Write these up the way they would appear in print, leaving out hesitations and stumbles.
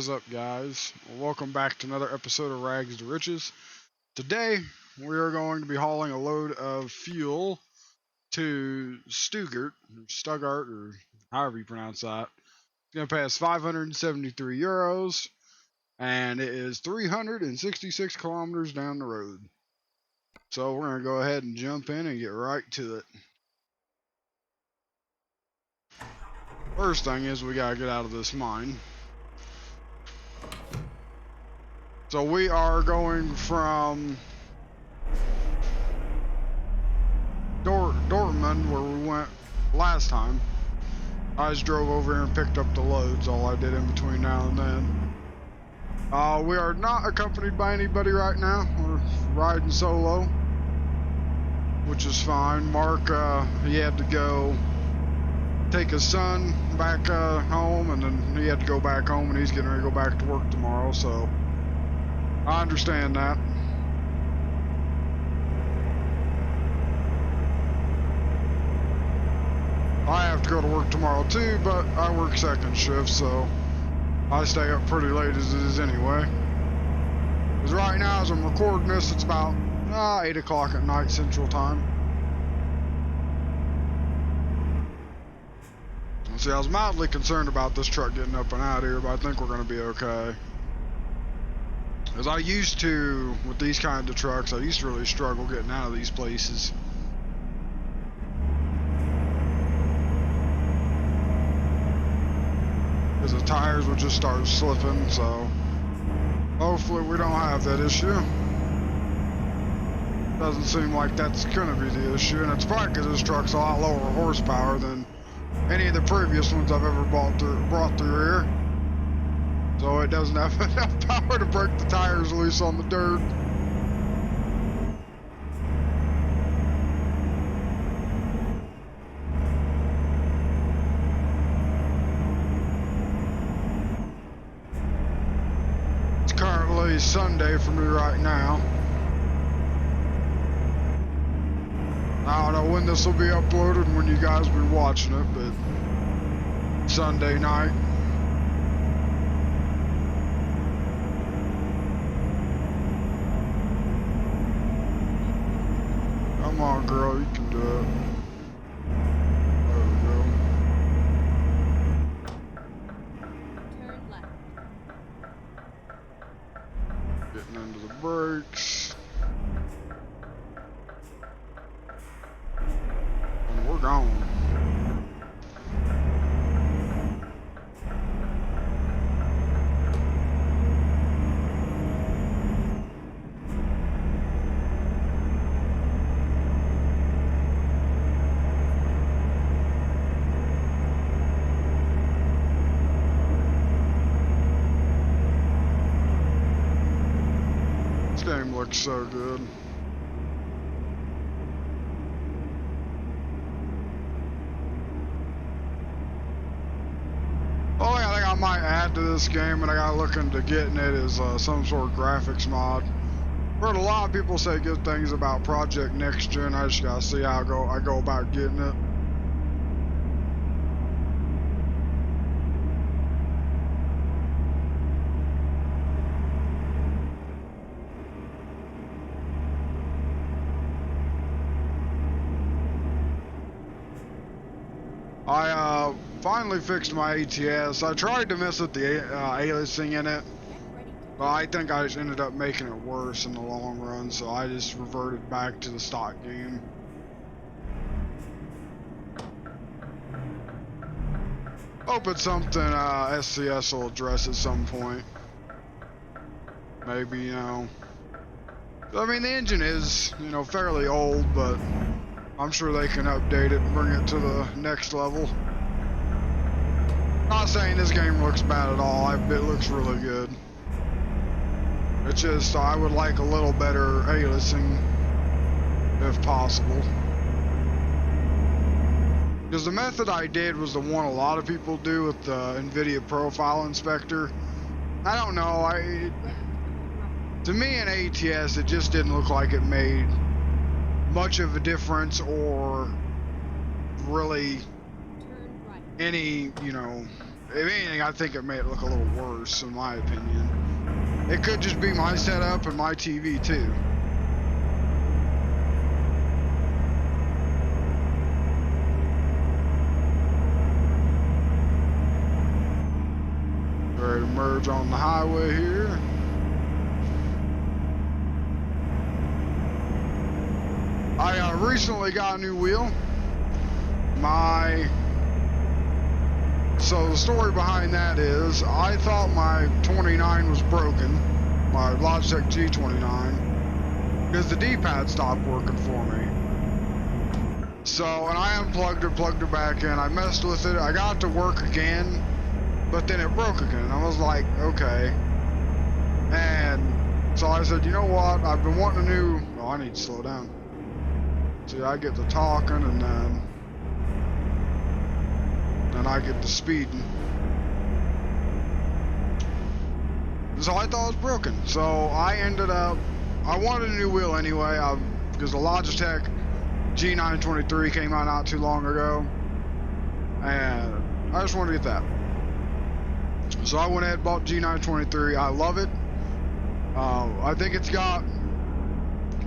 is up, guys? Welcome back to another episode of Rags to Riches. Today we are going to be hauling a load of fuel to Stuttgart, or however you pronounce that. It's going to pay us 573 euros, and it is 366 kilometers down the road. So we're going to go ahead and jump in and get right to it. First thing is we got to get out of this mine. So we are going from Dortmund, where we went last time. I just drove over here and picked up the loads, all I did in between now and then. We are not accompanied by anybody right now. We're riding solo, which is fine. Mark, he had to go take his son back home, and then he had to go back home, and he's getting ready to go back to work tomorrow, so I understand that. I have to go to work tomorrow too, but I work second shift, so I stay up pretty late as it is anyway. Because right now, as I'm recording this, it's about 8 o'clock at night Central Time. See, I was mildly concerned about this truck getting up and out of here, but I think we're going to be okay. As I used to, with these kinds of trucks, I used to really struggle getting out of these places. Because the tires would just start slipping, so hopefully we don't have that issue. Doesn't seem like that's going to be the issue, and it's probably because this truck's a lot lower horsepower than any of the previous ones I've ever brought through here. So it doesn't have enough power to break the tires loose on the dirt. It's currently Sunday for me right now. I don't know when this will be uploaded and when you guys will be watching it, but Sunday night. Come on, girl, you can do it. There we go. Turn left. Getting into the brakes. And we're gone. This game looks so good. Only thing I might add to this game, and I gotta look into getting it, is some sort of graphics mod. Heard a lot of people say good things about Project Next Gen. I just gotta see how I go about getting it. I finally fixed my ETS. I tried to mess with the aliasing in it, but I think I just ended up making it worse in the long run, so I just reverted back to the stock game. Hope it's something SCS will address at some point. Maybe, you know. I mean, the engine is, you know, fairly old, but I'm sure they can update it and bring it to the next level. Not saying this game looks bad at all. It looks really good. It's just I would like a little better aliasing if possible. Because the method I did was the one a lot of people do with the NVIDIA Profile Inspector. I don't know. To me in ATS, it just didn't look like it made much of a difference, or really any, you know, if anything, I think it made it look a little worse, in my opinion. It could just be my setup and my TV too. Ready to merge on the highway here. I recently got a new wheel. So the story behind that is, I thought my 29 was broken, my Logitech G29, because the D-pad stopped working for me. So, and I unplugged it, plugged it back in, I messed with it, I got it to work again, but then it broke again. I was like, okay. And so I said, you know what, I've been wanting a new, oh, I need to slow down. See, I get to talking and then I get to speeding. So I thought it was broken. So I ended up, I wanted a new wheel anyway, because the Logitech G923 came out not too long ago. And I just wanted to get that. So I went ahead and bought G923. I love it. I think it's got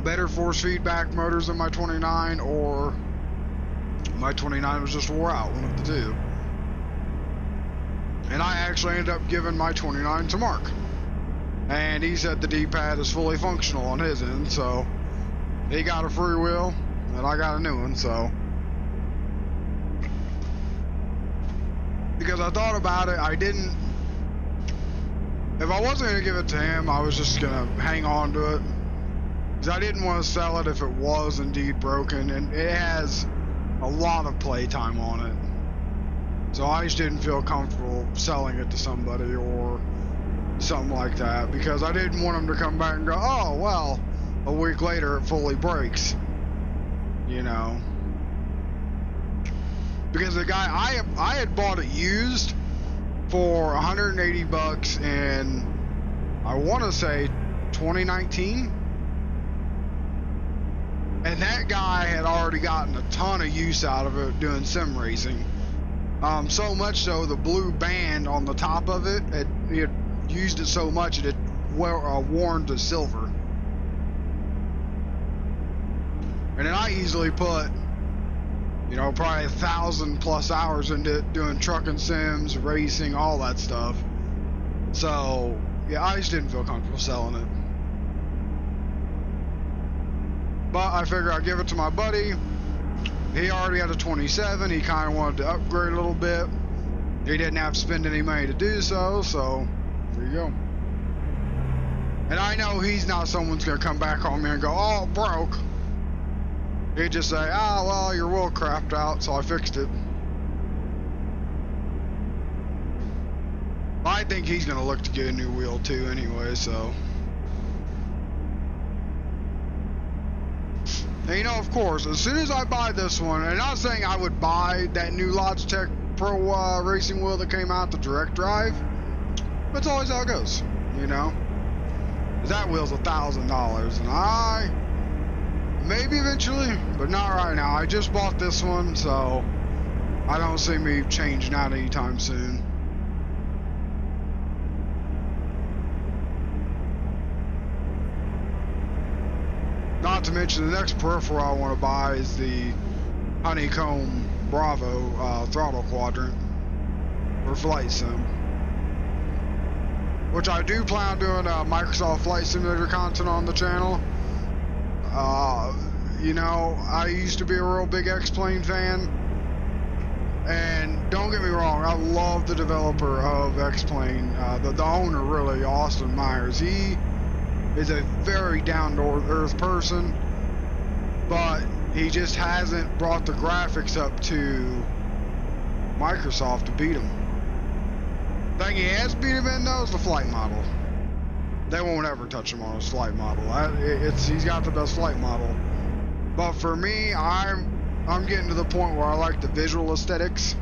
better force feedback motors than my 29, or my 29 was just wore out, one of the two. And I actually ended up giving my 29 to Mark. And he said the D-pad is fully functional on his end, so he got a free wheel, and I got a new one, so. Because I thought about it, I didn't, if I wasn't going to give it to him, I was just going to hang on to it. Because I didn't want to sell it if it was indeed broken, and it has a lot of playtime on it. So I just didn't feel comfortable selling it to somebody or something like that, because I didn't want them to come back and go, oh, well, a week later it fully breaks. You know. Because the guy, I had bought it used for 180 bucks in, I want to say, 2019. And that guy had already gotten a ton of use out of it doing sim racing. So much so, the blue band on the top of it, he had used it so much it had worn to silver. And then I easily put, you know, probably 1,000+ hours into it, doing trucking sims, racing, all that stuff. So, yeah, I just didn't feel comfortable selling it. But I figured I'd give it to my buddy. He already had a 27. He kind of wanted to upgrade a little bit. He didn't have to spend any money to do so, so there you go. And I know he's not someone's going to come back on me and go, oh, it broke. He'd just say, ah, well, your wheel crapped out, so I fixed it. I think he's going to look to get a new wheel too anyway, so. And you know, of course, as soon as I buy this one, and I'm not saying I would buy that new Logitech Pro racing wheel that came out, the direct drive, but it's always how it goes, you know? That wheel's $1,000, and I, maybe eventually, but not right now. I just bought this one, so I don't see me changing out anytime soon. Not to mention, the next peripheral I want to buy is the Honeycomb Bravo throttle quadrant for flight sim, which I do plan on doing Microsoft Flight Simulator content on the channel. You know, I used to be a real big X-Plane fan, and don't get me wrong, I love the developer of X-Plane, the owner really, Austin Myers. He is a very down-to-earth person, but he just hasn't brought the graphics up to Microsoft to beat him. The thing he has beat him in, though, is the flight model. They won't ever touch him on his flight model. He's got the best flight model. But for me, I'm getting to the point where I like the visual aesthetics.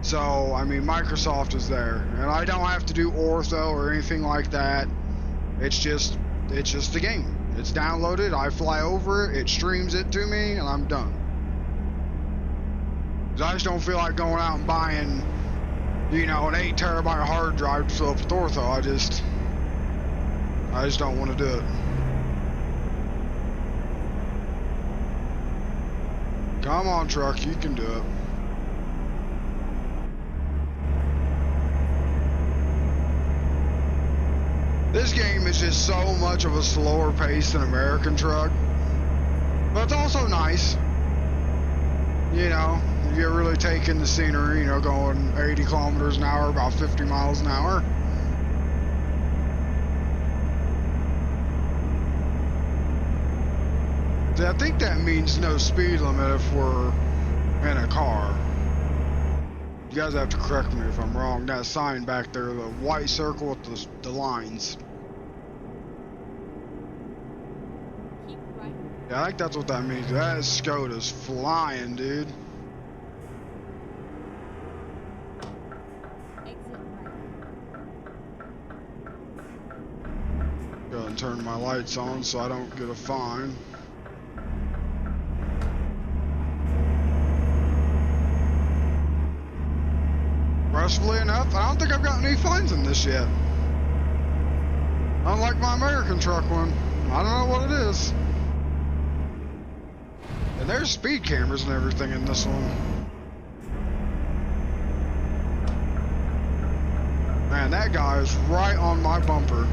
So, I mean, Microsoft is there, and I don't have to do ortho or anything like that. It's just the game. It's downloaded, I fly over it, it streams it to me, and I'm done. 'Cause I just don't feel like going out and buying you know, an 8 TB hard drive to fill up with ortho. I just don't want to do it. Come on, truck, you can do it. This game is just so much of a slower pace than American Truck, but it's also nice. You know, you're really taking the scenery, you know, going 80 kilometers an hour, about 50 miles an hour. I think that means no speed limit if we're in a car. You guys have to correct me if I'm wrong. That sign back there, the white circle with the lines. Keep right. Yeah, I think that's what that means. That Skoda's flying, dude. Exit right. Go ahead and turn my lights on so I don't get a fine. Mercifully enough, I don't think I've gotten any fines in this yet. Unlike my American Truck one. I don't know what it is. And there's speed cameras and everything in this one. Man, that guy is right on my bumper.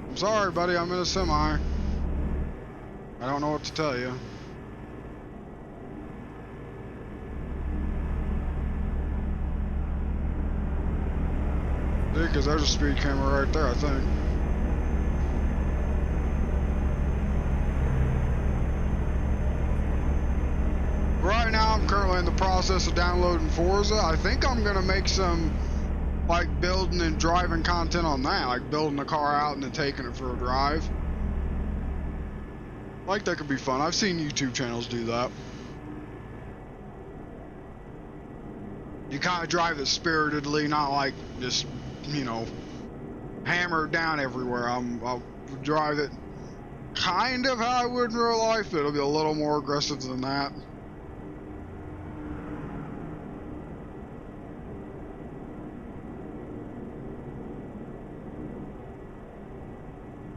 I'm sorry, buddy, I'm in a semi. I don't know what to tell you. Because there's a speed camera right there, I think. Right now, I'm currently in the process of downloading Forza. I think I'm gonna make some, like, building and driving content on that, like building the car out and then taking it for a drive. Like, that could be fun. I've seen YouTube channels do that. You kind of drive it spiritedly, not like just, you know, hammer it down everywhere. I'll drive it kind of how I would in real life, but it'll be a little more aggressive than that.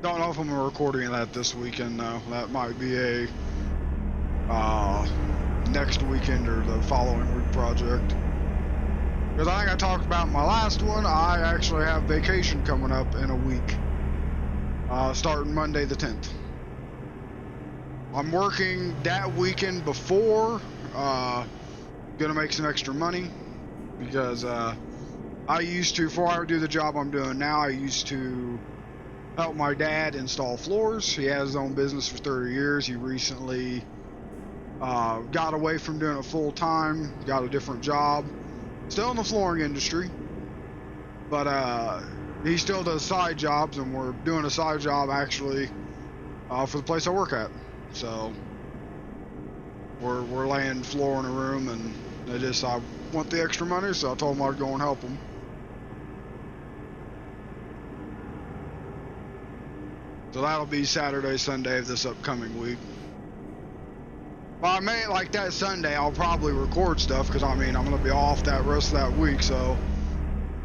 Don't know if I'm recording that this weekend though. That might be a next weekend or the following week project. Because I think I talked about in my last one, I actually have vacation coming up in a week. Starting Monday the 10th. I'm working that weekend before, gonna make some extra money. Because I used to, before I would do the job I'm doing now, I used to help my dad install floors. He has his own business for 30 years. He recently got away from doing it full time, got a different job. Still in the flooring industry, but he still does side jobs, and we're doing a side job actually for the place I work at. So we're laying floor in a room, and I want the extra money, so I told him I'd go and help him. So that'll be Saturday, Sunday of this upcoming week. Well, I may, like that Sunday, I'll probably record stuff, because I mean, I'm going to be off that rest of that week, so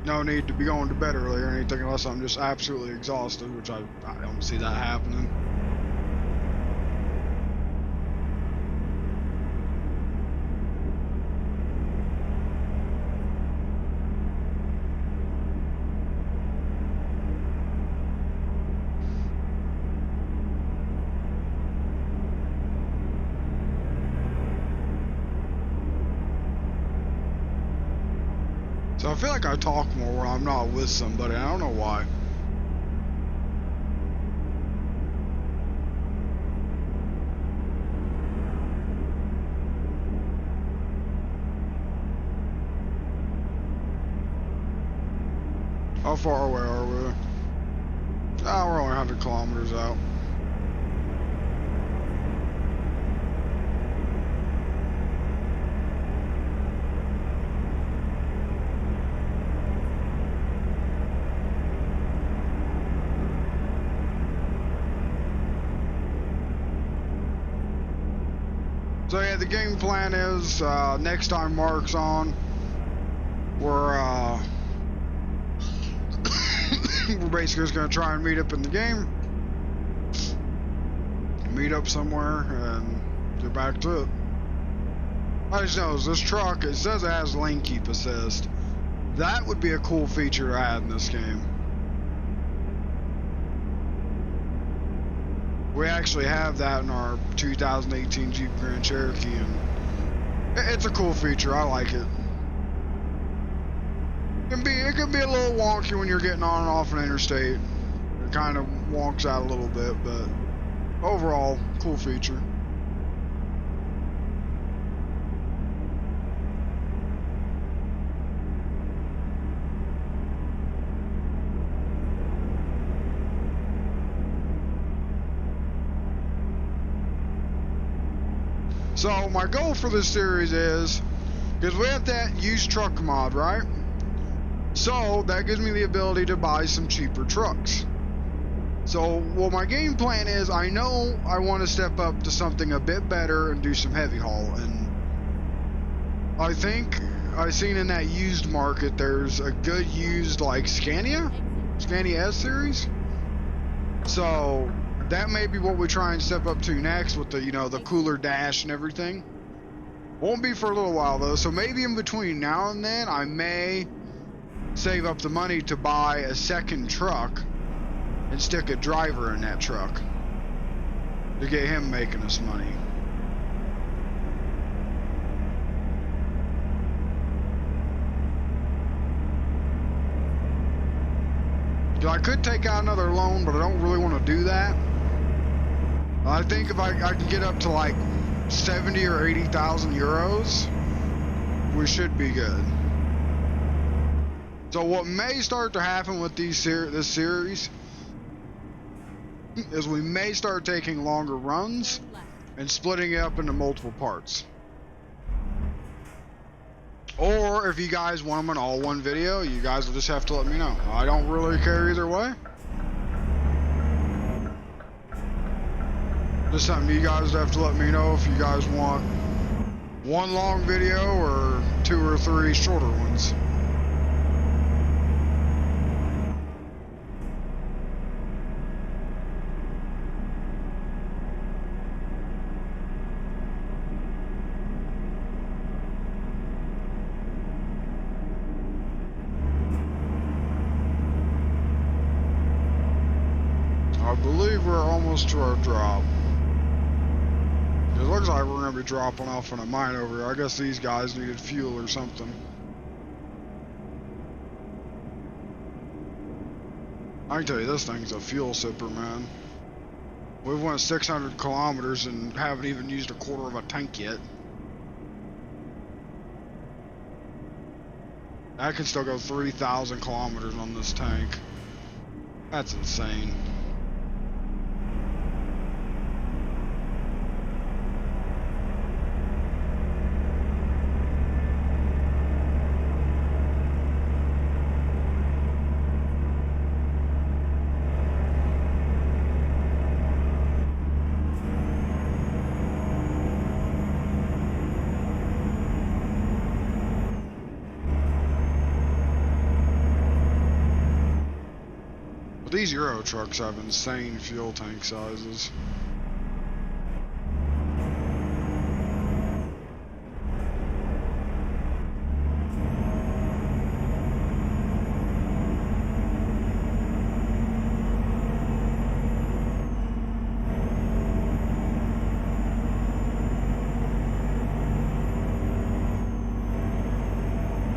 no need to be going to bed early or anything unless I'm just absolutely exhausted, which I don't see that happening. So I feel like I talk more when I'm not with somebody. I don't know why. How far away are we? Ah, we're only 100 kilometers out. So yeah, the game plan is next time Mark's on, we're we're basically just gonna try and meet up in the game, meet up somewhere, and get back to it. I just know this truck. It says it has lane keep assist. That would be a cool feature to add in this game. We actually have that in our 2018 Jeep Grand Cherokee, and it's a cool feature. I like it. It can be a little wonky when you're getting on and off an interstate. It kind of wonks out a little bit, but overall, cool feature. So my goal for this series is, because we have that used truck mod, right? So that gives me the ability to buy some cheaper trucks. So what my game plan is, I know I want to step up to something a bit better and do some heavy haul. And I think I seen in that used market, there's a good used like Scania S series. So that may be what we try and step up to next with the, you know, the cooler dash and everything. Won't be for a little while though, so maybe in between now and then I may save up the money to buy a second truck and stick a driver in that truck to get him making us money. I could take out another loan, but I don't really want to do that. I think if I can get up to like 70 or 80,000 euros, we should be good. So what may start to happen with this series is we may start taking longer runs and splitting it up into multiple parts. Or if you guys want them in all one video, you guys will just have to let me know. I don't really care either way. Just something you guys have to let me know if you guys want one long video or 2 or 3 shorter ones. I believe we're almost to our drop. It looks like we're going to be dropping off in a mine over here. I guess these guys needed fuel or something. I can tell you this thing's a fuel sipper, man. We've went 600 kilometers and haven't even used a quarter of a tank yet. I can still go 3,000 kilometers on this tank. That's insane. These Euro trucks have insane fuel tank sizes.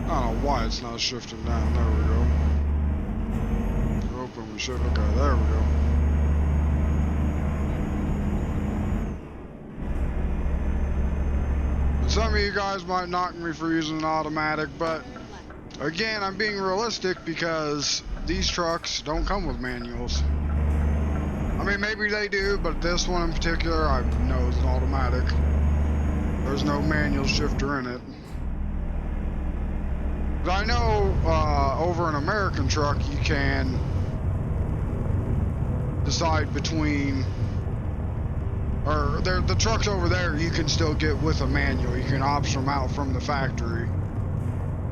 I don't know why it's not shifting down. There we go. We should. Okay, there we go. And some of you guys might knock me for using an automatic, but again, I'm being realistic because these trucks don't come with manuals. I mean, maybe they do, but this one in particular, I know is an automatic. There's no manual shifter in it. But I know over an American truck, you can decide between Or the trucks over there you can still get with a manual. You can option them out from the factory.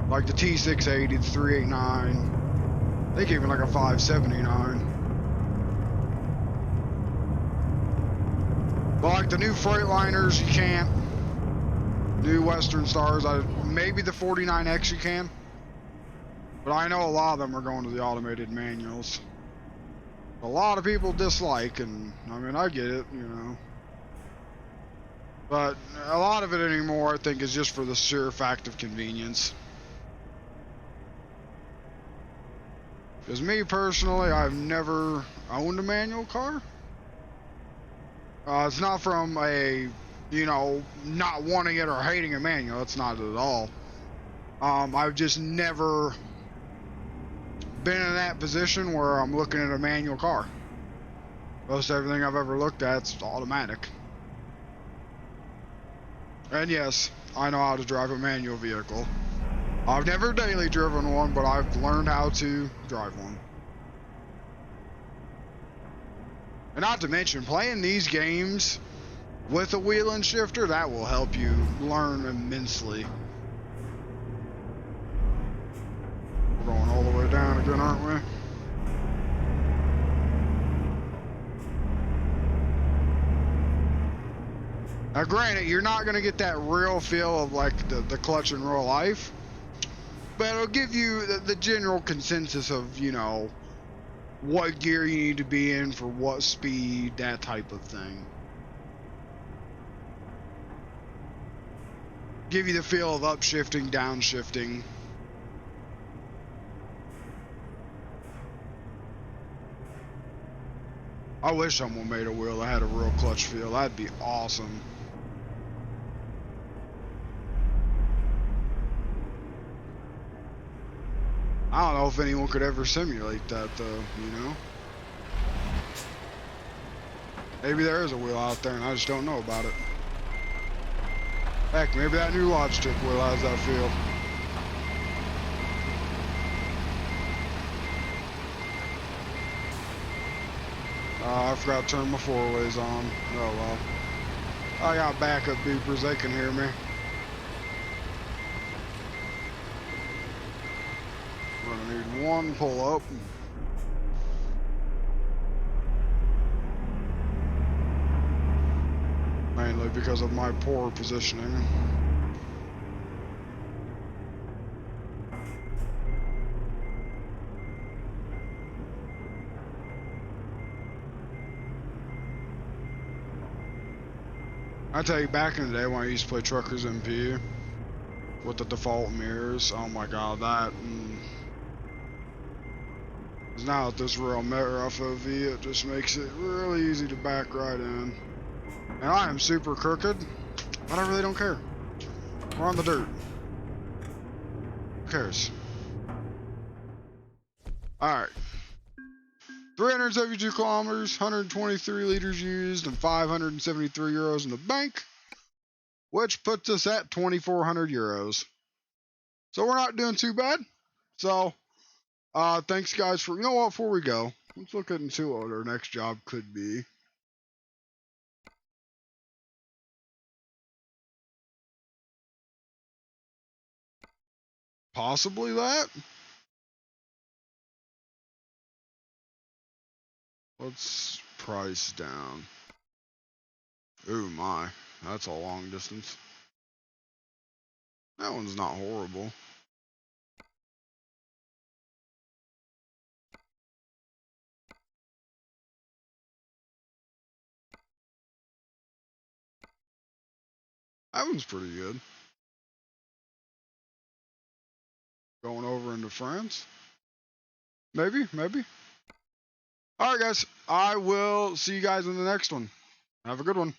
Like the T680, the 389. I think even like a 579. But like the new Freightliners, you can't. New Western Stars, maybe the 49X you can. But I know a lot of them are going to the automated manuals. A lot of people dislike, and I mean, I get it, you know. But a lot of it anymore, I think, is just for the sheer fact of convenience. Because me personally, I've never owned a manual car. It's not from a, you know, not wanting it or hating a manual. That's not it at all. I've just never been in that position where I'm looking at a manual car. Most everything I've ever looked at is automatic. And yes, I know how to drive a manual vehicle. I've never daily driven one, but I've learned how to drive one. And not to mention, playing these games with a wheel and shifter, that will help you learn immensely. We're going all the way down again, aren't we? Now granted, you're not going to get that real feel of like the clutch in real life, but it'll give you the general consensus of, you know, what gear you need to be in for what speed, that type of thing. Give you the feel of upshifting, downshifting. I wish someone made a wheel that had a real clutch feel. That'd be awesome. I don't know if anyone could ever simulate that though, you know? Maybe there is a wheel out there and I just don't know about it. Heck, maybe that new Logitech wheel has that feel. I forgot to turn my four-ways on. Oh well. I got backup beepers, they can hear me. We're gonna need one pull-up. Mainly because of my poor positioning. I tell you, back in the day when I used to play Truckers MP with the default mirrors, oh my god, that. Cause now with this real rough OV, it just makes it really easy to back right in. And I am super crooked, but I really don't care. We're on the dirt. Who cares? Alright. 372 kilometers, 123 liters used, and 573 euros in the bank, which puts us at 2,400 euros. So we're not doing too bad. So, thanks guys for, you know what, before we go, let's look into what our next job could be. Possibly that. Let's price down. Ooh my, that's a long distance. That one's not horrible. That one's pretty good. Going over into France. Maybe. Alright guys, I will see you guys in the next one. Have a good one.